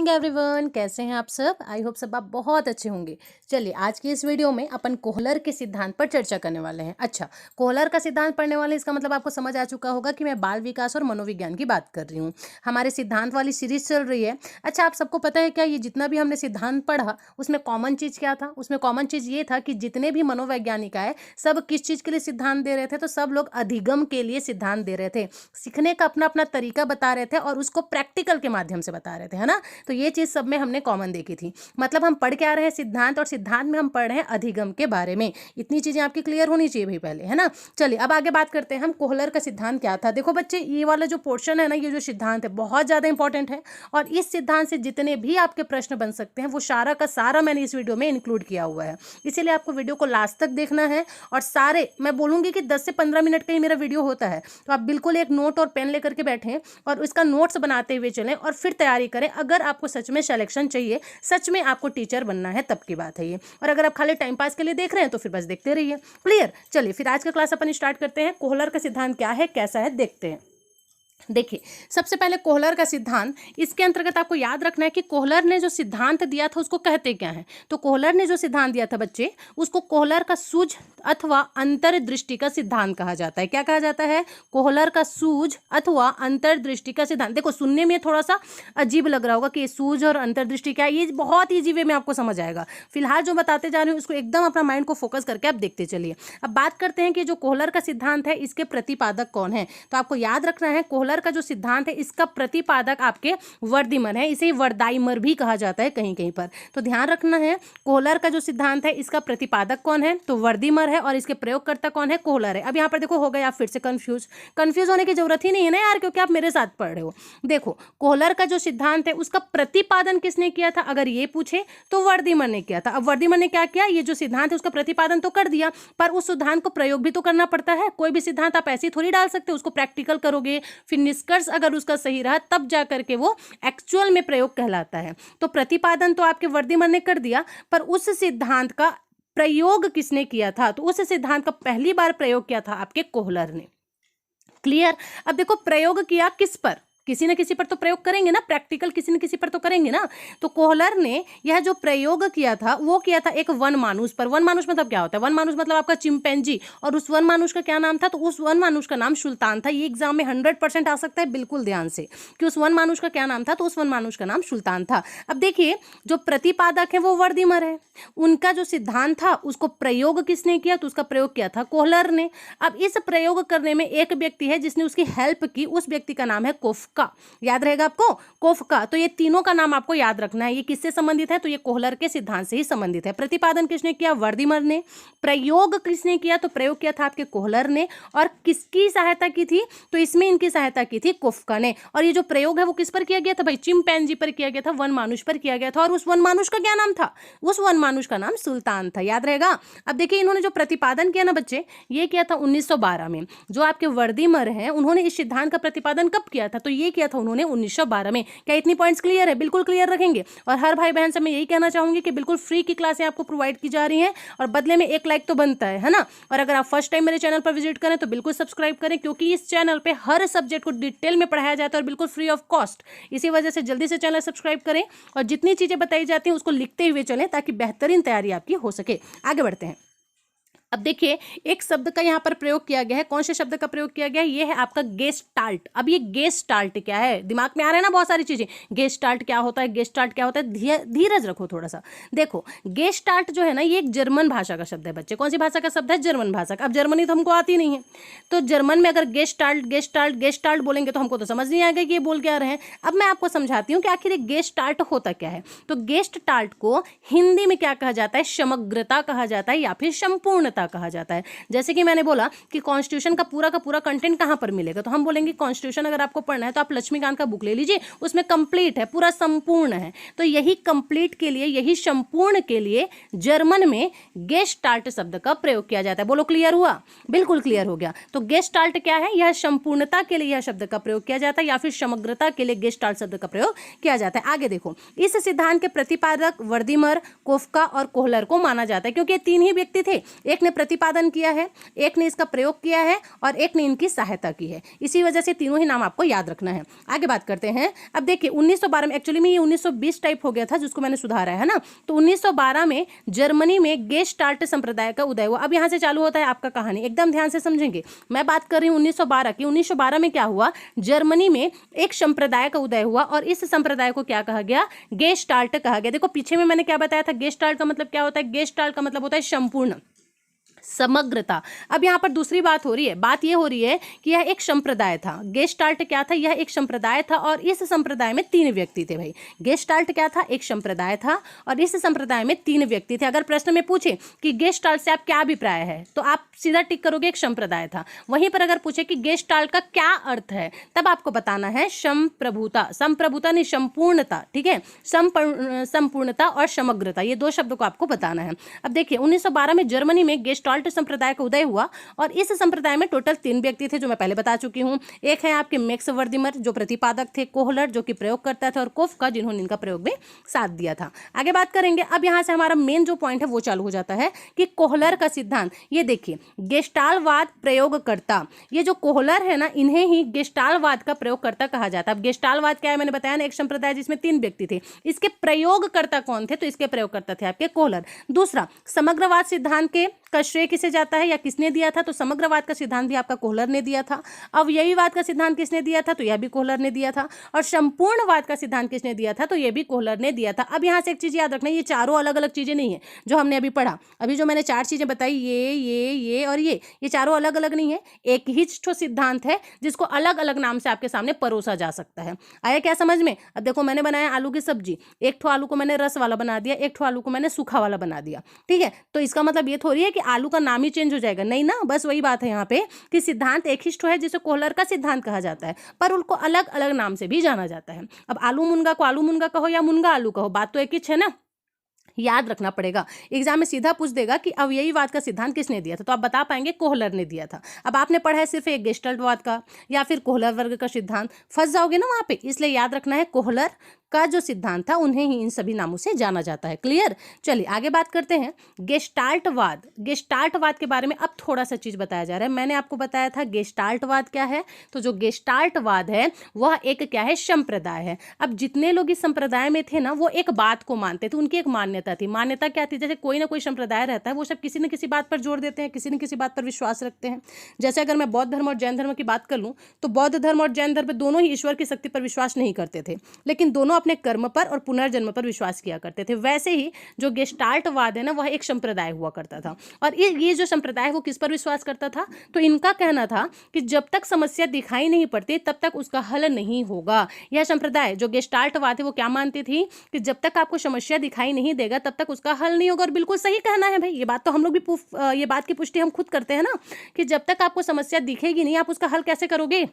Everyone, कैसे हैं आप सब। आई होप सब आप बहुत अच्छे होंगे। चलिए आज की इस वीडियो में अपन कोहलर के सिद्धांत पर चर्चा करने वाले हैं। अच्छा, कोहलर का सिद्धांत पढ़ने वाले इसका मतलब आपको समझ आ चुका होगा कि मैं बाल विकास और मनोविज्ञान की बात कर रही हूँ। हमारे सिद्धांत वाली सीरीज चल रही है। अच्छा, आप सबको पता है क्या, ये जितना भी हमने सिद्धांत पढ़ा उसमें कॉमन चीज़ क्या था? उसमें कॉमन चीज़ ये था कि जितने भी मनोवैज्ञानिक आए सब किस चीज़ के लिए सिद्धांत दे रहे थे? तो सब लोग अधिगम के लिए सिद्धांत दे रहे थे, सीखने का अपना अपना तरीका बता रहे थे और उसको प्रैक्टिकल के माध्यम से बता रहे थे, है ना। तो ये चीज़ सब में हमने कॉमन देखी थी। मतलब हम पढ़ के आ रहे हैं सिद्धांत, और सिद्धांत में हम पढ़ रहे हैं अधिगम के बारे में। इतनी चीज़ें आपकी क्लियर होनी चाहिए भाई पहले, है ना। चलिए अब आगे बात करते हैं हम कोहलर का सिद्धांत क्या था। देखो बच्चे, ये वाला जो पोर्शन है ना, ये जो सिद्धांत है बहुत ज़्यादा इंपॉर्टेंट है, और इस सिद्धांत से जितने भी आपके प्रश्न बन सकते हैं वो सारा का सारा मैंने इस वीडियो में इंक्लूड किया हुआ है। इसीलिए आपको वीडियो को लास्ट तक देखना है, और सारे मैं बोलूँगी कि 10 से 15 मिनट का ही मेरा वीडियो होता है, तो आप बिल्कुल एक नोट और पेन लेकर के बैठें और उसका नोट्स बनाते हुए चलें और फिर तैयारी करें। अगर आपको सच में सिलेक्शन चाहिए, सच में आपको टीचर बनना है, तब की बात है ये। और अगर आप खाली टाइम पास के लिए देख रहे हैं तो फिर बस देखते रहिए। क्लियर। चलिए फिर आज का क्लास अपन स्टार्ट करते हैं। कोहलर का सिद्धांत क्या है, कैसा है, देखते हैं। देखिए, सबसे पहले कोहलर का सिद्धांत, इसके अंतर्गत आपको याद रखना है कि कोहलर ने जो सिद्धांत दिया था उसको कहते क्या है। तो कोहलर ने जो सिद्धांत दिया था बच्चे, उसको कोहलर का सूझ अथवा अंतर्दृष्टि का सिद्धांत कहा जाता है। क्या कहा जाता है? कोहलर का सूझ अथवा अंतर्दृष्टि का सिद्धांत। देखो, सुनने में थोड़ा सा अजीब लग रहा होगा कि सूझ और अंतर्दृष्टि क्या है, ये बहुत ईजी वे में आपको समझ आएगा। फिलहाल जो बताते जा रही हूँ उसको एकदम अपना माइंड को फोकस करके आप देखते चलिए। अब बात करते हैं कि जो कोहलर का सिद्धांत है इसके प्रतिपादक कौन है। तो आपको याद रखना है, कोहलर का जो सिद्धांत है इसका प्रतिपादक आपके वर्दीमर है। इसे वर्दाइमर भी कहा जाता है कहीं कहीं पर, तो ध्यान रखना है। कोहलर का जो सिद्धांत है इसका प्रतिपादक कौन है? तो वर्दीमर है, और इसके प्रयोगकर्ता कौन है? कोहलर है। अब यहाँ पर देखो, हो गए आप फिर से कंफ्यूज होने की जरूरत ही नहीं है ना यार, क्योंकि आप मेरे साथ पढ़ रहे हो। देखो, कोहलर का जो सिद्धांत है उसका प्रतिपादन किसने किया था अगर ये पूछे, तो वर्दीमर ने किया था। अब वर्दीमर ने क्या किया, ये जो सिद्धांत है उसका प्रतिपादन तो कर दिया, पर उस सिद्धांत को प्रयोग भी तो करना पड़ता है। कोई भी सिद्धांत आप ऐसे थोड़ी डाल सकते हो, उसको प्रैक्टिकल करोगे, फिर निष्कर्ष अगर उसका सही रहा तब जा करके वो एक्चुअल में प्रयोग कहलाता है। तो प्रतिपादन तो आपके वर्दीमर ने कर दिया, पर उस सिद्धांत का प्रयोग किसने किया था? तो उस सिद्धांत का पहली बार प्रयोग किया था आपके कोहलर ने। क्लियर। अब देखो, प्रयोग किया किस पर? किसी न किसी पर तो प्रयोग करेंगे ना, प्रैक्टिकल किसी न किसी पर तो करेंगे ना। तो कोहलर ने यह जो प्रयोग किया था वो किया था एक वन मानुष पर। वन मानुष मतलब क्या होता है? वन मानुष मतलब आपका चिंपैंजी, और उस वन मानुष का क्या नाम था? तो उस वन मानुष का नाम सुल्तान था। ये एग्जाम में 100% आ सकता है, बिल्कुल ध्यान से, कि उस वन मानुष का क्या नाम था? तो उस वन मानुष का नाम सुल्तान था। अब देखिए, जो प्रतिपादक है वो वर्दीमर है, उनका जो सिद्धांत था उसको प्रयोग किसने किया? तो उसका प्रयोग किया था कोहलर ने। अब इस प्रयोग करने में एक व्यक्ति है जिसने उसकी हेल्प की, उस व्यक्ति का नाम है कोफ्का। याद रहेगा आपको, कोफ्का। तो ये तीनों का नाम आपको याद रखना है। ये किससे संबंधित है? तो ये कोहलर के सिद्धांत से ही संबंधित है। प्रतिपादन किसने किया? वर्दीमर ने। प्रयोग किसने किया? तो प्रयोग किया था आपके कोहलर ने। और किसकी सहायता की थी? तो इसमें इनकी सहायता की थी कोफ्का ने। और ये जो प्रयोग है वो किस पर किया गया था भाई? चिंपैंजी पर किया गया था, वन मानुष पर किया गया था। और उस वन मानुष का क्या नाम था? उस वन मानुष का नाम सुल्तान था। याद रहेगा। अब देखिए, इन्होंने जो प्रतिपादन किया ना बच्चे, ये किया था 1912 में। जो आपके वर्दीमर हैं उन्होंने इस सिद्धांत का प्रतिपादन कब किया था? तो ये किया था उन्होंने 1912 में। क्या इतनी पॉइंट्स क्लियर है? बिल्कुल क्लियर रखेंगे। और हर भाई बहन से मैं यही कहना चाहूंगी कि बिल्कुल फ्री की क्लासें आपको प्रोवाइड की जा रही हैं, और बदले में एक लाइक तो बनता है ना। और अगर आप फर्स्ट टाइम मेरे चैनल पर विजिट करें तो बिल्कुल सब्सक्राइब करें, क्योंकि इस चैनल पे हर सब्जेक्ट को डिटेल में पढ़ाया जाता है और बिल्कुल फ्री ऑफ कॉस्ट। इसी वजह से जल्दी से चैनल सब्सक्राइब करें, और जितनी चीजें बताई जाती हैं उसको लिखते हुए चलें ताकि बेहतरीन तैयारी आपकी हो सके। आगे बढ़ते हैं। अब देखिए, एक शब्द का यहाँ पर प्रयोग किया गया है। कौन से शब्द का प्रयोग किया गया है? ये है आपका गेस्टाल्ट। अब ये गेस्टाल्ट क्या है? दिमाग में आ रहा है ना बहुत सारी चीजें। गेस्टाल्ट क्या होता है? गेस्टाल्ट क्या होता है? धीरज रखो थोड़ा सा। देखो, गेस्टाल्ट जो है ना, ये एक जर्मन भाषा का शब्द है बच्चे। कौन सी भाषा का शब्द है? जर्मन भाषा का। अब जर्मनी तो हमको आती नहीं है, तो जर्मन में अगर गेस्टाल्ट गेस्टाल्ट गेस्टाल्ट बोलेंगे तो हमको तो समझ नहीं आएगा कि ये बोल क्या रहे हैं। अब मैं आपको समझाती हूँ कि आखिर गेस्टाल्ट होता क्या है। तो गेस्टाल्ट को हिंदी में क्या कहा जाता है? समग्रता कहा जाता है, या फिर संपूर्णता कहा जाता है। जैसे कि मैंने बोला कि कॉन्स्टिट्यूशन का पूरा कंटेंट कहां पर मिलेगा, तो हम बोलेंगे कॉन्स्टिट्यूशन अगर आपको पढ़ना है तो आप लक्ष्मीकांत का बुक ले लीजिए, उसमें कंप्लीट है, पूरा संपूर्ण है। तो यही कंप्लीट के लिए, यही संपूर्ण के लिए जर्मन में गेस्टाल्ट शब्द का प्रयोग किया जाता है। बोलो, क्लियर हुआ? बिल्कुल क्लियर हो गया। तो गेस्टाल्ट क्या है? यह संपूर्णता के लिए यह शब्द का प्रयोग किया जाता है, या फिर समग्रता के लिए गेस्टाल्ट शब्द का प्रयोग किया जाता है। आगे देखो, इस सिद्धांत के प्रतिपादक वर्दीमर, कोफ्का और कोहलर को माना जाता है, क्योंकि ये तीन ही व्यक्ति थे। एक ने प्रतिपादन किया है, एक ने इसका प्रयोग किया है और एक ने इनकी सहायता की है। इसी वजह से तीनों ही नाम आपको याद रखना है। आगे बात करते हैं। अब देखिए 1912 में, एक्चुअली में ये 1920 टाइप हो गया था जिसको मैंने सुधारा है ना। तो 1912 में जर्मनी में गेस्टाल्ट संप्रदाय का उदय हुआ। अब यहाँ से चालू होता है आपका कहानी, एकदम ध्यान से समझेंगे। मैं बात कर रही हूँ 1912 की। 1912 में क्या हुआ, जर्मनी में एक संप्रदाय का उदय हुआ और इस संप्रदाय को क्या कहा गया, गेस्टाल्ट कहा गया। देखो पीछे में मैंने क्या बताया था, गेस्टाल्ट का मतलब क्या होता है, गेस्टाल्ट का मतलब होता है संपूर्ण, समग्रता। अब यहाँ पर दूसरी बात हो रही है, बात ये हो रही है कि यह एक संप्रदाय था। गेस्टाल्ट क्या था, यह एक संप्रदाय था और इस संप्रदाय में 3 व्यक्ति थे। भाई गेस्टाल्ट क्या था, एक संप्रदाय था और इस संप्रदाय में 3 व्यक्ति थे। अगर प्रश्न में पूछे कि गेस्टाल्ट से आप क्या अभिप्राय है, तो आप सीधा टिक करोगे एक संप्रदाय था। वहीं पर अगर पूछे कि गेस्टाल्ट का क्या अर्थ है, तब आपको बताना है संप्रभुता, संप्रभुता नहीं संपूर्णता, ठीक है, संपूर्णता और समग्रता, ये 2 शब्दों को आपको बताना है। अब देखिए 1912 में जर्मनी में गेस्टाल्ट संप्रदाय का उदय हुआ और इस संप्रदाय में टोटल 3 व्यक्ति थे जो मैं पहले बता चुकी हूं। एक है आपके मैक्स वर्दिमर जो प्रतिपादक थे, कोहलर जो कि प्रयोग करता था और कोफ्का जिन्होंने इनका प्रयोग में साथ दिया था। आगे बात करेंगे। अब यहां से हमारा मेन जो पॉइंट है वो चालू हो जाता है कि कोहलर का सिद्धांत। ये देखिए गेस्टालवाद प्रयोगकर्ता, ये जो कोहलर है ना, इन्हें ही गेस्टालवाद का प्रयोगकर्ता कहा जाता है। अब गेस्टालवाद क्या है मैंने बताया ना, एक संप्रदाय जिसमें 3 व्यक्ति थे। इसके प्रयोगकर्ता कौन थे, तो इसके प्रयोगकर्ता थे आपके कोहलर। दूसरा, समग्रवाद सिद्धांत के का श्रेय किसे जाता है या किसने दिया था, तो समग्रवाद का सिद्धांत भी आपका कोहलर ने दिया था। अवयवीवाद का सिद्धांत किसने दिया था, तो यह भी कोहलर ने दिया था। और संपूर्णवाद का सिद्धांत किसने दिया था, तो यह भी कोहलर ने दिया था। अब यहाँ से एक चीज याद रखना, ये चारों अलग अलग चीजें नहीं है जो हमने अभी पढ़ा। अभी जो मैंने 4 चीजें बताई, ये और ये चारों अलग अलग नहीं है, एक ही ठो सिद्धांत है जिसको अलग अलग नाम से आपके सामने परोसा जा सकता है। आया क्या समझ में। अब देखो मैंने बनाया आलू की सब्जी, एक ठो आलू को मैंने रस वाला बना दिया, एक ठो आलू को मैंने सूखा वाला बना दिया, ठीक है। तो इसका मतलब ये थोड़ी है कि आलू का नाम ही चेंज हो जाएगा, नहीं ना। बस वही बात है यहाँ पे कि सिद्धांत एक ही है जिसे कोहलर का सिद्धांत कहा जाता है, पर उनको अलग अलग नाम से भी जाना जाता है। अब आलू मुनगा को आलू मुनगा कहो या मुनगा आलू कहो, बात तो एक ही है ना, याद रखना पड़ेगा। एग्जाम में सीधा पूछ देगा कि अवयवीवाद का सिद्धांत किसने दिया था, तो आप बता पाएंगे कोहलर ने दिया था। अब आपने पढ़ा है सिर्फ एक गेस्टाल्टवाद का या फिर कोहलर वर्ग का सिद्धांत, फंस जाओगे ना वहां पे। इसलिए याद रखना है कोहलर का जो सिद्धांत था उन्हें ही इन सभी नामों से जाना जाता है। क्लियर। चलिए आगे बात करते हैं गेस्टाल्टवाद। गेस्टाल्टवाद के बारे में अब थोड़ा सा चीज बताया जा रहा है। मैंने आपको बताया था गेस्टाल्टवाद क्या है, तो जो गेस्टाल्टवाद है वह एक क्या है, संप्रदाय है। अब जितने लोग इस संप्रदाय में थे ना, वो एक बात को मानते थे, उनकी एक मान्यता थी। मान्यता क्या थी, जैसे कोई ना कोई संप्रदाय रहता है, वो सब किसी न किसी बात पर जोर देते हैं, किसी न किसी बात पर विश्वास रखते हैं। जैसे अगर मैं बौद्ध धर्म और जैन धर्म की बात कर लूं, तो बौद्ध धर्म और जैन धर्म दोनों ही ईश्वर की शक्ति पर विश्वास नहीं करते थे, लेकिन दोनों अपने कर्म पर और पुनर्जन्म पर विश्वास किया करते थे। वैसे ही जो गेस्टाल्टवाद है ना, वह एक संप्रदाय हुआ करता था। और ये जो संप्रदाय है वो किस पर विश्वास करता था, तो इनका कहना था कि जब तक समस्या दिखाई नहीं पड़ती तब तक उसका हल नहीं होगा। यह संप्रदाय जो गेस्टाल्टवाद है वो क्या मानती थी कि जब तक आपको समस्या दिखाई नहीं देगा तब तक उसका हल नहीं होगा। और बिल्कुल सही कहना है भाई, ये बात तो हम लोग भी ये बात की पुष्टि हम खुद करते हैं ना, कि जब तक आपको समस्या दिखेगी नहीं आप उसका हल कैसे करोगे।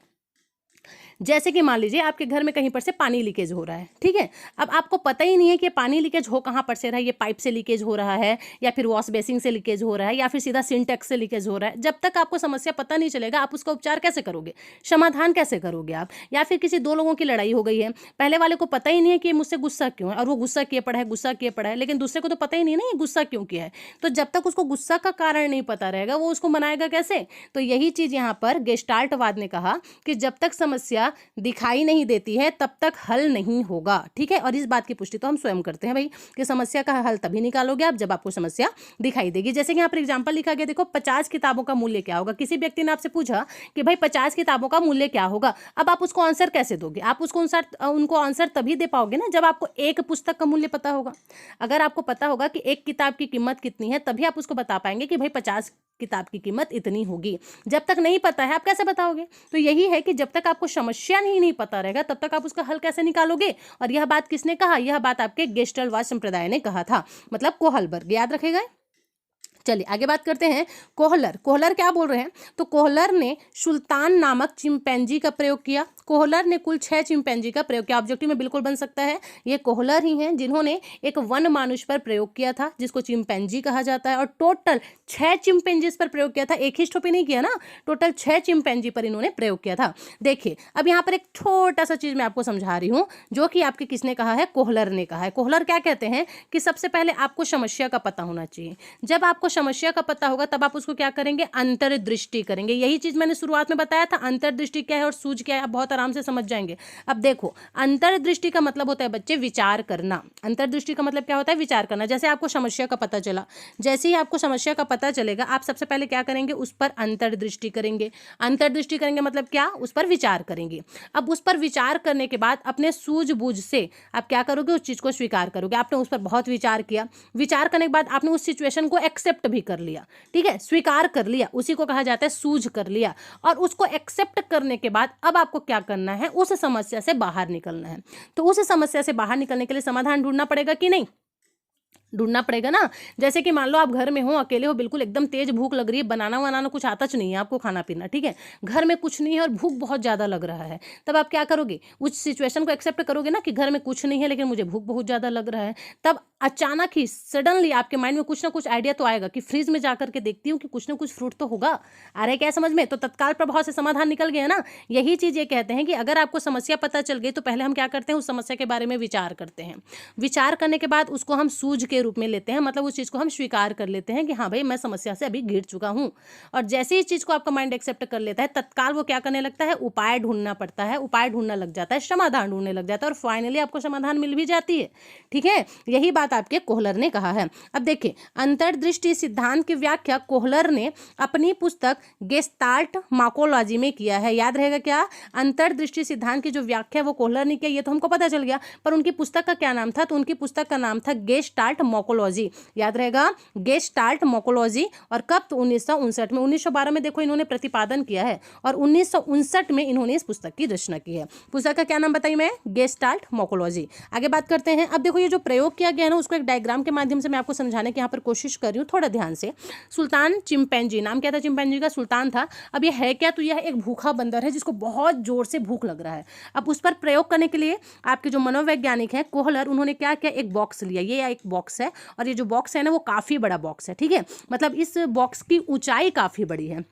जैसे कि मान लीजिए आपके घर में कहीं पर से पानी लीकेज हो रहा है, ठीक है। अब आपको पता ही नहीं है कि पानी लीकेज हो कहाँ पर से रहा है, ये पाइप से लीकेज हो रहा है या फिर वॉश बेसिन से लीकेज हो रहा है या फिर सीधा सिंटेक्स से लीकेज हो रहा है। जब तक आपको समस्या पता नहीं चलेगा आप उसका उपचार कैसे करोगे, समाधान कैसे करोगे आप। या फिर किसी 2 लोगों की लड़ाई हो गई है, पहले वाले को पता ही नहीं है कि मुझसे गुस्सा क्यों है, और वो गुस्सा किए पड़ा है, लेकिन दूसरे को तो पता ही नहीं ना ये गुस्सा क्यों किया है। तो जब तक उसको गुस्सा का कारण नहीं पता रहेगा वो उसको मनाएगा कैसे। तो यही चीज यहाँ पर गेस्टाल्टवाद ने कहा कि जब तक समस्या दिखाई नहीं देती है तब तक हल नहीं होगा, ठीक है। और इस बात की पुष्टि तो हम स्वयं करते हैं भाई, कि समस्या का हल तभी निकालोगे आप जब आपको समस्या दिखाई देगी। जैसे कि यहाँ पर एग्जांपल लिखा गया, देखो 50 किताबों का मूल्य क्या होगा। किसी व्यक्ति ने आपसे पूछा कि भाई 50 किताबों का मूल्य क्या होगा। अब आप उसको आंसर कैसे दोगे, आप उनको आंसर तभी दे पाओगे ना जब आपको एक पुस्तक का मूल्य पता होगा। अगर आपको पता होगा कि एक किताब की कीमत कितनी है तभी आप उसको बता पाएंगे कि भाई 50 किताब की कीमत इतनी होगी। जब तक नहीं पता है आप कैसे बताओगे। तो यही है कि जब तक आपको समस्या नहीं पता रहेगा तब तक आप उसका हल कैसे निकालोगे। और यह बात किसने कहा, यह बात आपके गेस्टाल्टवाद संप्रदाय ने कहा था, मतलब कोहलबर्ग, याद रखेगा। चलिए आगे बात करते हैं। कोहलर क्या बोल रहे हैं, तो कोहलर ने सुल्तान नामक चिंपैंजी का प्रयोग किया। कोहलर ने कुल 6 चिंपैंजी का प्रयोग किया। ऑब्जेक्टिव में बिल्कुल बन सकता है, ये कोहलर ही हैं जिन्होंने एक वन मानुष पर प्रयोग किया था जिसको चिंपैंजी कहा जाता है, और टोटल 6 चिंपैंजीज पर प्रयोग किया था, एक ही स्टोपी नहीं किया ना, टोटल 6 चिंपैंजी पर इन्होंने प्रयोग किया था। देखिए अब यहाँ पर एक छोटा सा चीज मैं आपको समझा रही हूँ जो कि आपके किसने कहा है, कोहलर ने कहा है। कोहलर क्या कहते हैं कि सबसे पहले आपको समस्या का पता होना चाहिए। जब आपको समस्या का पता होगा तब आप उसको क्या करेंगे, अंतर्दृष्टि करेंगे। यही चीज मैंने शुरुआत में बताया था, अंतर्दृष्टि क्या है और सूझ क्या है, आप बहुत आराम से समझ जाएंगे। अब देखो अंतर्दृष्टि का मतलब होता है बच्चे विचार करना। अंतर्दृष्टि का मतलब क्या होता है, विचार करना। जैसे आपको समस्या का पता चला, जैसे ही आपको समस्या का पता चलेगा आप सबसे पहले क्या करेंगे, उस पर अंतर्दृष्टि करेंगे। अंतर्दृष्टि करेंगे मतलब क्या, उस पर विचार करेंगे। अब उस पर विचार करने के बाद अपने सूझबूझ से आप क्या करोगे, उस चीज को स्वीकार करोगे। आपने उस पर बहुत विचार किया, विचार करने के बाद आपने उस सिचुएशन को एक्सेप्ट भी कर लिया, ठीक है, स्वीकार कर लिया, उसी को कहा जाता है सूझ कर लिया। और उसको एक्सेप्ट करने के बाद अब आपको क्या करना है, उस समस्या से बाहर निकलना है। तो उस समस्या से बाहर निकलने के लिए समाधान ढूंढना पड़ेगा कि नहीं, ढूंढना पड़ेगा ना। जैसे कि मान लो आप घर में हो, अकेले हो, बिल्कुल एकदम तेज भूख लग रही है, बनाना वनाना कुछ आता नहीं है आपको, खाना पीना, ठीक है, घर में कुछ नहीं है और भूख बहुत ज़्यादा लग रहा है, तब आप क्या करोगे, उस सिचुएशन को एक्सेप्ट करोगे ना कि घर में कुछ नहीं है लेकिन मुझे भूख बहुत ज़्यादा लग रहा है। तब अचानक ही सडनली आपके माइंड में कुछ ना कुछ आइडिया तो आएगा कि फ्रिज में जाकर के देखती हूँ कि कुछ ना कुछ फ्रूट तो होगा। आ रहा है क्या समझ में, तो तत्काल प्रभाव से समाधान निकल गया ना। यही चीज़ ये कहते हैं कि अगर आपको समस्या पता चल गई तो पहले हम क्या करते हैं, उस समस्या के बारे में विचार करते हैं। विचार करने के बाद उसको हम सूझ के रूप में लेते हैं, मतलब उस चीज़ को हम स्वीकार कर लेते हैं कि हाँ भाई मैं समस्या से अभी घिर चुका हूँ। और जैसे ही इस चीज़ को आपका माइंड एक्सेप्ट कर लेता है तत्काल वो क्या करने लगता है, उपाय ढूंढना पड़ता है, उपाय ढूंढना लग जाता है, समाधान ढूंढने लग जाता है, और फाइनली आपको समाधान मिल भी जाती है। ठीक है, यही बात आपके कोहलर ने कहा है। अब देखिए अंतर्दृष्टि सिद्धांत की व्याख्या कोहलर ने अपनी पुस्तक गेस्टाल्ट मार्कोलॉजी में किया है। याद रहेगा क्या, अंतर्दृष्टि सिद्धांत की जो व्याख्या वो कोहलर ने किया, ये तो हमको पता चल गया, पर उनकी पुस्तक का क्या नाम था, तो उनकी पुस्तक का नाम था गेस्टाल्ट मार्कोलॉजी। याद रहेगा, गेस्टाल्ट मार्कोलॉजी। और कब, तो 1959 में। 1912 में देखो इन्होंने प्रतिपादन किया है और 1959 में इन्होंने इस पुस्तक की रचना की है। पुस्तक का क्या नाम बताइए मैं, गेस्टाल्ट मार्कोलॉजी। आगे बात करते हैं। अब देखो ये जो प्रयोग किया गया है ना, उसको एक डायग्राम के माध्यम से मैं आपको समझाने की यहाँ पर कोशिश कर रही हूँ, थोड़ा ध्यान से। सुल्तान चिंपैंजी, नाम क्या था चिंपैंजी का, सुल्तान था। अब ये है क्या, तो यह एक भूखा बंदर है जिसको बहुत जोर से भूख लग रहा है। अब उस पर प्रयोग करने के लिए आपके जो मनोवैज्ञानिक है कोहलर, उन्होंने क्या किया, एक बॉक्स लिया। ये एक बॉक्स है और ये जो बॉक्स है ना वो काफ़ी बड़ा बॉक्स है, ठीक है, मतलब इस बॉक्स की ऊंचाई काफ़ी बड़ी है।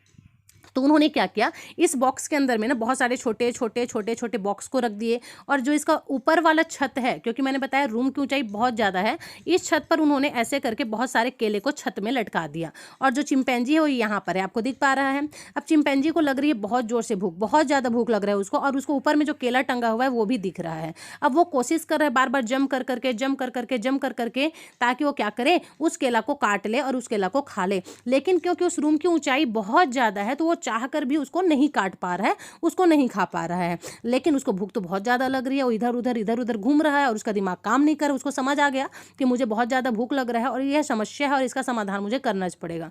तो उन्होंने क्या किया, इस बॉक्स के अंदर में ना बहुत सारे छोटे छोटे बॉक्स को रख दिए, और जो इसका ऊपर वाला छत है, क्योंकि मैंने बताया रूम की ऊंचाई बहुत ज़्यादा है, इस छत पर उन्होंने ऐसे करके बहुत सारे केले को छत में लटका दिया। और जो चिंपैंजी है वो यहाँ पर है, आपको दिख पा रहा है। अब चिंपैंजी को लग रही है बहुत जोर से भूख, बहुत ज़्यादा भूख लग रहा है उसको, और उसको ऊपर में जो केला टंगा हुआ है वो भी दिख रहा है। अब वो कोशिश कर रहा है बार बार जम कर करके ताकि वो क्या करे, उस केला को काट ले और उस केला को खा ले। लेकिन क्योंकि उस रूम की ऊंचाई बहुत ज़्यादा है तो वो चाह कर भी उसको नहीं काट पा रहा है, उसको नहीं खा पा रहा है। लेकिन उसको भूख तो बहुत ज़्यादा लग रही है, वो इधर उधर घूम रहा है और उसका दिमाग काम नहीं कर रहा। उसको समझ आ गया कि मुझे बहुत ज़्यादा भूख लग रहा है और यह समस्या है और इसका समाधान मुझे करना पड़ेगा।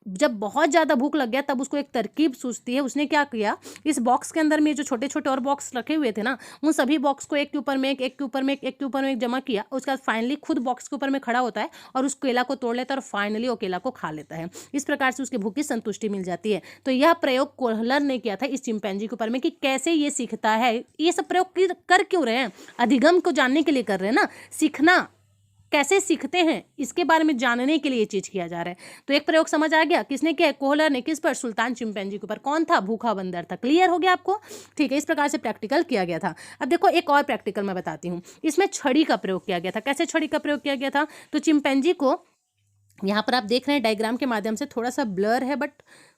जब बहुत ज़्यादा भूख लग गया तब उसको एक तरकीब सूझती है। उसने क्या किया, इस बॉक्स के अंदर में जो छोटे छोटे और बॉक्स रखे हुए थे ना, उन सभी बॉक्स को एक के ऊपर में एक जमा किया। उसके बाद फाइनली खुद बॉक्स के ऊपर में खड़ा होता है और उस केला को तोड़ लेता है और फाइनली वो केला को खा लेता है। इस प्रकार से उसकी भूख की संतुष्टि मिल जाती है। तो यह प्रयोग कोहलर ने किया था इस चिंपैंजी के ऊपर में कि कैसे ये सीखता है। ये सब प्रयोग कर क्यों रहे हैं, अधिगम को जानने के लिए कर रहे हैं ना, सीखना कैसे सीखते हैं इसके बारे में जानने के लिए ये चीज किया जा रहा है। तो एक प्रयोग समझ आ गया, किसने किया, कोहलर ने। किस पर, सुल्तान चिंपैंजी के ऊपर। कौन था, भूखा बंदर था। क्लियर हो गया आपको, ठीक है। इस प्रकार से प्रैक्टिकल किया गया था। अब देखो एक और प्रैक्टिकल मैं बताती हूँ। इसमें छड़ी का प्रयोग किया गया था। कैसे छड़ी का प्रयोग किया गया था, तो चिंपैंजी को यहाँ पर आप देख रहे हैं डायग्राम के माध्यम से, थोड़ा सा ब्लर है बट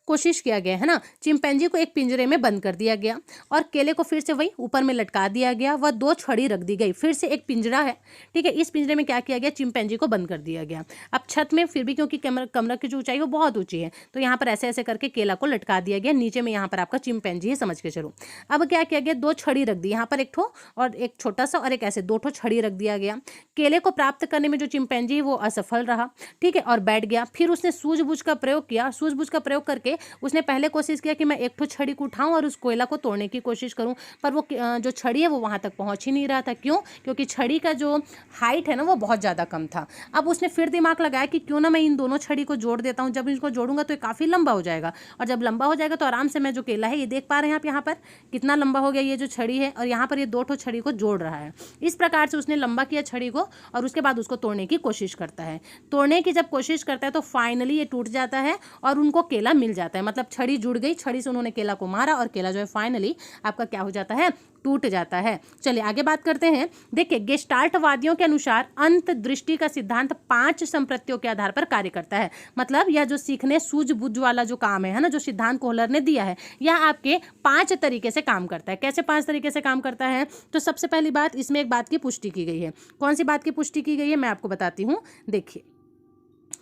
कोशिश किया गया है ना। चिंपैंजी को एक पिंजरे में बंद कर दिया गया और केले को फिर से वही ऊपर में लटका दिया गया। वह 2 छड़ी रख दी गई। फिर से एक पिंजरा है, ठीक है, इस पिंजरे में क्या किया गया, चिंपैंजी को बंद कर दिया गया। अब छत में फिर भी क्योंकि कमरा की जो ऊंचाई वो बहुत ऊंची है तो यहाँ पर ऐसे ऐसे करके केला को लटका दिया गया। नीचे में यहाँ पर आपका चिंपैंजी है, समझ के चलो। अब क्या किया गया, 2 छड़ी रख दी, यहाँ पर एक ठो और एक छोटा सा और एक ऐसे 2 ठो छड़ी रख दिया गया। केले को प्राप्त करने में जो चिंपैंजी है वो असफल रहा, ठीक है, और बैठ गया। फिर उसने सूझबूझ का प्रयोग किया। सूझबूझ का प्रयोग करके करके उसने पहले कोशिश किया कि मैं एक ठो छड़ी को उठाऊं और उस कोयला को तोड़ने की कोशिश करूं, पर वो जो छड़ी है वो वहां तक पहुंच ही नहीं रहा था। क्यों? क्योंकि छड़ी का जो हाइट है ना वो बहुत ज़्यादा कम था। अब उसने फिर दिमाग लगाया कि क्यों ना मैं इन दोनों छड़ी को जोड़ देता हूँ, जब इनको जोड़ूंगा तो ये काफ़ी लंबा हो जाएगा, और जब लंबा हो जाएगा तो आराम से मैं जो केला है, ये देख पा रहे हैं आप यहाँ पर कितना लंबा हो गया ये जो छड़ी है, और यहाँ पर ये दो ठो छड़ी को जोड़ रहा है। इस प्रकार से उसने लंबा किया छड़ी को और उसके बाद उसको तोड़ने की कोशिश करता है। तोड़ने की जब कोशिश करता है तो फाइनली ये टूट जाता है और उनको केला मिल जाता है। मतलब छड़ी जुड़ गई, छड़ी से उन्होंने केला को मारा और केला जो है फाइनली आपका क्या हो जाता है, टूट जाता है। चलिए आगे बात करते हैं। देखिए, गेस्टाल्टवादियों के अनुसार अंतर्दृष्टि का सिद्धांत 5 संप्रत्तियों के आधार पर कार्य करता है। मतलब यह जो सीखने सूझबूझ वाला जो काम है ना, जो सिद्धांत कोहलर ने दिया है, यह आपके 5 तरीके से काम करता है। कैसे 5 तरीके से काम करता है? तो सबसे पहली बात, इसमें एक बात की पुष्टि की गई है। कौन सी बात की पुष्टि की गई है मैं आपको बताती हूँ। देखिए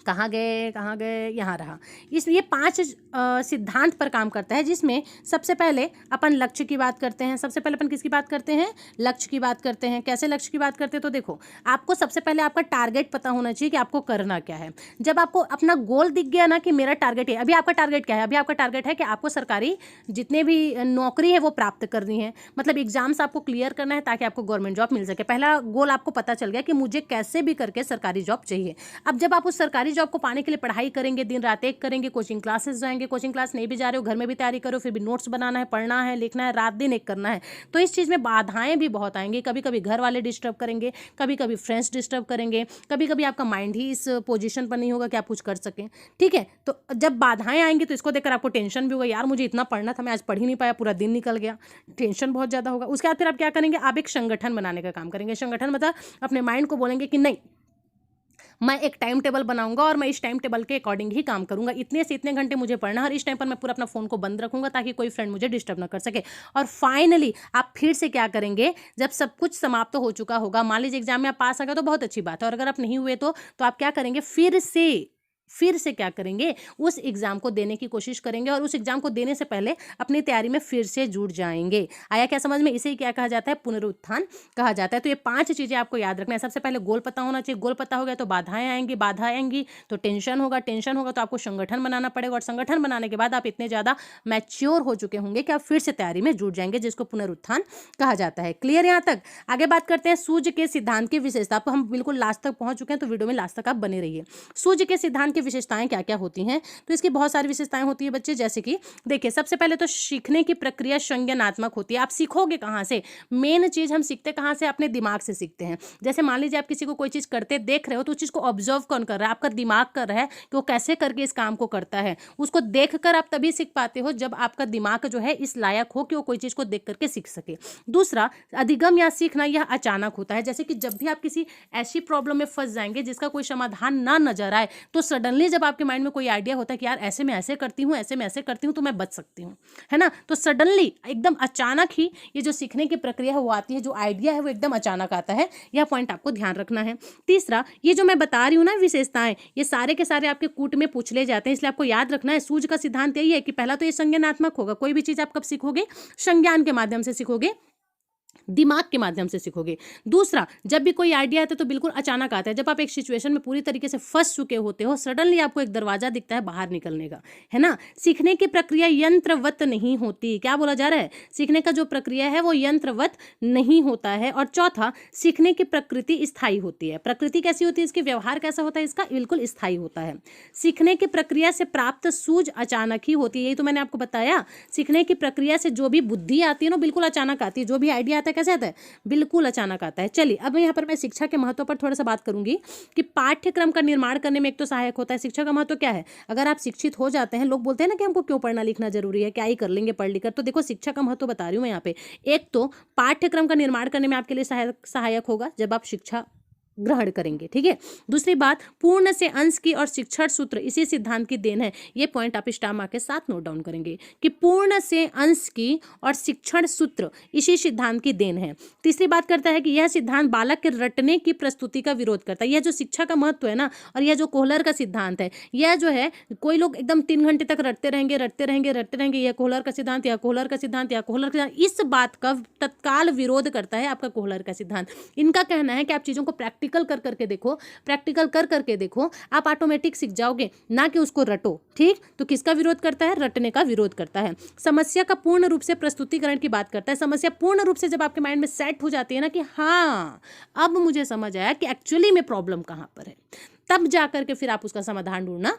कहाँ गए, यहाँ रहा। इसलिए 5 सिद्धांत पर काम करता है, जिसमें सबसे पहले अपन लक्ष्य की बात करते हैं। सबसे पहले अपन किसकी बात करते हैं? लक्ष्य की बात करते हैं। कैसे लक्ष्य की बात करते हैं? तो देखो, आपको सबसे पहले आपका टारगेट पता होना चाहिए कि आपको करना क्या है। जब आपको अपना गोल दिख गया ना कि मेरा टारगेट है, अभी आपका टारगेट क्या है? अभी आपका टारगेट है कि आपको सरकारी जितने भी नौकरी है वो प्राप्त करनी है, मतलब एग्जाम्स आपको क्लियर करना है ताकि आपको गवर्नमेंट जॉब मिल सके। पहला गोल आपको पता चल गया कि मुझे कैसे भी करके सरकारी जॉब चाहिए। अब जब आप उस सरकारी जॉब को पाने के लिए पढ़ाई करेंगे, दिन रात एक करेंगे, कोचिंग क्लासेस जाएंगे, कोचिंग क्लास नहीं भी जा रहे हो, घर में भी तैयारी करो, फिर भी नोट्स बनाना है, पढ़ना है, लिखना है, रात दिन एक करना है, तो इस चीज़ में बाधाएं भी बहुत आएंगी। कभी कभी घर वाले डिस्टर्ब करेंगे, कभी कभी फ्रेंड्स डिस्टर्ब करेंगे, कभी कभी आपका माइंड ही इस पोजीशन पर नहीं होगा कि आप कुछ कर सकें। ठीक है, तो जब बाधाएं आएंगी तो इसको देखकर आपको टेंशन भी होगा, यार मुझे इतना पढ़ना था, मैं आज पढ़ ही नहीं पाया, पूरा दिन निकल गया, टेंशन बहुत ज़्यादा होगा। उसके बाद फिर आप क्या करेंगे? आप एक संगठन बनाने का काम करेंगे। संगठन मतलब अपने माइंड को बोलेंगे कि नहीं, मैं एक टाइम टेबल बनाऊंगा और मैं इस टाइम टेबल के अकॉर्डिंग ही काम करूंगा। इतने से इतने घंटे मुझे पढ़ना है और इस टाइम पर मैं पूरा अपना फोन को बंद रखूंगा ताकि कोई फ्रेंड मुझे डिस्टर्ब ना कर सके। और फाइनली आप फिर से क्या करेंगे? जब सब कुछ समाप्त हो चुका होगा, मान लीजिए एग्जाम में आप पास आ गए तो बहुत अच्छी बात है, और अगर आप नहीं हुए तो आप क्या करेंगे? फिर से क्या करेंगे? उस एग्जाम को देने की कोशिश करेंगे, और उस एग्जाम को देने से पहले अपनी तैयारी में फिर से जुट जाएंगे। आया क्या समझ में? इसे ही क्या कहा जाता है? पुनरुत्थान कहा जाता है। तो ये 5 चीजें आपको याद रखना है। सबसे पहले गोल पता होना चाहिए। गोल पता हो गया तो बाधाएं आएंगी, बाधा आएंगी तो टेंशन होगा, टेंशन होगा तो आपको संगठन बनाना पड़ेगा, और संगठन बनाने के बाद आप इतने ज्यादा मैच्योर हो चुके होंगे कि आप फिर से तैयारी में जुट जाएंगे, जिसको पुनरुत्थान कहा जाता है। क्लियर यहाँ तक? आगे बात करते हैं सूझ के सिद्धांत की विशेषता। अब हम बिल्कुल लास्ट तक पहुंच चुके हैं, तो वीडियो में लास्ट तक आप बने रहिए। सूझ के सिद्धांत की विशेषताएं क्या क्या होती हैं? तो इसकी बहुत सारी विशेषताएं होती है बच्चे, जैसे कि देखिए, सबसे पहले तो सीखने की प्रक्रिया संज्ञानात्मक होती है। आप सीखोगे कहां से? मेन चीज हम सीखते कहां से? अपने दिमाग से सीखते हैं। जैसे मान लीजिए आप किसी को कोई चीज करते देख रहे हो, तो उस चीज को ऑब्जर्व कौन कर रहा है? आपका दिमाग कर रहा है कि वो कैसे करके इस काम को करता है। उसको देखकर आप तभी सीख पाते हो जब आपका दिमाग जो है इस लायक हो कि वो कोई चीज को देख करके सीख सके। दूसरा, अधिगम या सीखना यह अचानक होता है। जैसे कि जब भी आप किसी ऐसी प्रॉब्लम में फंस जाएंगे जिसका कोई समाधान ना नजर आए, तो सडनली जब आपके माइंड में कोई आइडिया होता है कि यार ऐसे में ऐसे करती हूँ, ऐसे में ऐसे करती हूँ तो मैं बच सकती हूँ, है ना? तो सडनली एकदम अचानक ही ये जो सीखने की प्रक्रिया है वो आती है, जो आइडिया है वो एकदम अचानक आता है। यह पॉइंट आपको ध्यान रखना है। तीसरा, ये जो मैं बता रही हूँ ना विशेषताएं, ये सारे के सारे आपके कूट में पूछ ले जाते हैं, इसलिए आपको याद रखना है। सूझ का सिद्धांत यही है कि पहला तो ये संज्ञानात्मक होगा। कोई भी चीज आप कब सीखोगे? संज्ञान के माध्यम से सीखोगे, दिमाग के माध्यम से सीखोगे। दूसरा, जब भी कोई आइडिया आता है तो बिल्कुल अचानक आता है। जब आप एक सिचुएशन में पूरी तरीके से फंस चुके होते हो, सडनली आपको एक दरवाजा दिखता है बाहर निकलने का, है ना? सीखने की प्रक्रिया यंत्रवत नहीं होती। क्या बोला जा रहा है? सीखने का जो प्रक्रिया है वो यंत्रवत नहीं होता है। और चौथा, सीखने की प्रकृति स्थायी होती है। प्रकृति कैसी होती है इसकी? व्यवहार कैसा होता है इसका? बिल्कुल स्थायी होता है। सीखने की प्रक्रिया से प्राप्त सूझ अचानक ही होती है। यही तो मैंने आपको बताया। सीखने की प्रक्रिया से जो भी बुद्धि आती है ना, बिल्कुल अचानक आती है। जो भी आइडिया आता है कैसे आता है? बिल्कुल अचानक आता है। चलिए, अब यहाँ पर मैं शिक्षा के महत्व पर थोड़ा सा बात करूंगी कि पाठ्यक्रम का निर्माण करने में एक तो सहायक होता है। शिक्षा का महत्व क्या है? अगर आप शिक्षित हो जाते हैं, लोग बोलते हैं ना कि हमको क्यों पढ़ना लिखना जरूरी है, क्या ही कर लेंगे पढ़ लिख कर, तो देखो शिक्षा का महत्व बता रही हूँ मैं यहाँ पे। एक तो पाठ्यक्रम का निर्माण करने में आपके लिए सहायक होगा जब आप शिक्षा ग्रहण करेंगे। ठीक है। दूसरी बात, पूर्ण से अंश की और शिक्षण सूत्र इसी सिद्धांत की देन है। ये पॉइंट आप स्टार मार्क के साथ नोट डाउन करेंगे कि पूर्ण से अंश की और शिक्षण सूत्र इसी सिद्धांत की देन है। तीसरी बात करता है कि यह सिद्धांत बालक के रटने की प्रस्तुति का विरोध करता है। यह जो शिक्षा का महत्व है ना, और यह जो कोहलर का सिद्धांत है, यह जो है, कोई लोग एकदम 3 घंटे तक रटते रहेंगे, यह कोहलर का सिद्धांत, यह कोहलर का सिद्धांत, यह कोहलर का सिद्धांत, इस बात का तत्काल विरोध करता है आपका कोहलर का सिद्धांत। इनका कहना है कि आप चीजों को प्रैक्टिकल कर करके देखो, प्रैक्टिकल कर करके देखो, आप ऑटोमेटिक सीख जाओगे, ना कि उसको रटो। ठीक, तो किसका विरोध करता है? रटने का विरोध करता है। समस्या का पूर्ण रूप से प्रस्तुतिकरण की बात करता है। समस्या पूर्ण रूप से जब आपके माइंड में सेट हो जाती है ना कि हाँ अब मुझे समझ आया कि एक्चुअली में प्रॉब्लम कहाँ पर है, तब जाकर के फिर आप उसका समाधान ढूंढना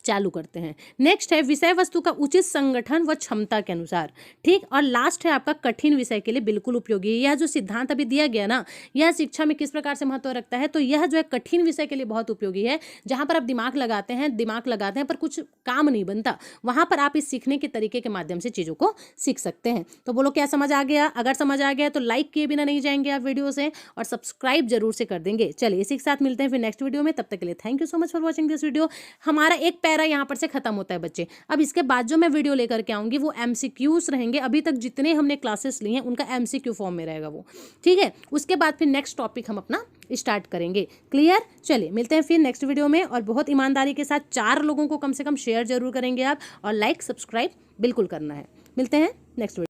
चालू करते हैं। नेक्स्ट है विषय वस्तु का उचित संगठन व क्षमता के अनुसार। ठीक, और लास्ट है आपका कठिन विषय के लिए बिल्कुल उपयोगी। यह जो सिद्धांत अभी दिया गया ना, यह शिक्षा में किस प्रकार से महत्व रखता है, तो यह जो है कठिन विषय के लिए बहुत उपयोगी है। जहां पर आप दिमाग लगाते हैं पर कुछ काम नहीं बनता, वहां पर आप इस सीखने के तरीके के माध्यम से चीजों को सीख सकते हैं। तो बोलो क्या समझ आ गया? अगर समझ आ गया तो लाइक किए बिना नहीं जाएंगे आप वीडियो से, और सब्सक्राइब जरूर से कर देंगे। चलिए इसी के साथ मिलते हैं फिर नेक्स्ट वीडियो में, तब तक के लिए thank you so much for watching this video. हमारा एक पैरा यहाँ पर से खत्म होता है बच्चे। अब इसके बाद जो मैं वीडियो लेकर के आऊंगी वो एमसीक्यूज रहेंगे। अभी तक जितने हमने क्लासेस लिए हैं उनका एमसीक्यू फॉर्म में रहेगा वो। ठीक है, उसके बाद फिर नेक्स्ट टॉपिक हम अपना स्टार्ट करेंगे। क्लियर? चलिए मिलते हैं फिर नेक्स्ट वीडियो में, और बहुत ईमानदारी के साथ 4 लोगों को कम से कम शेयर जरूर करेंगे आप, और लाइक सब्सक्राइब बिल्कुल करना है। मिलते हैं नेक्स्ट वीडियो।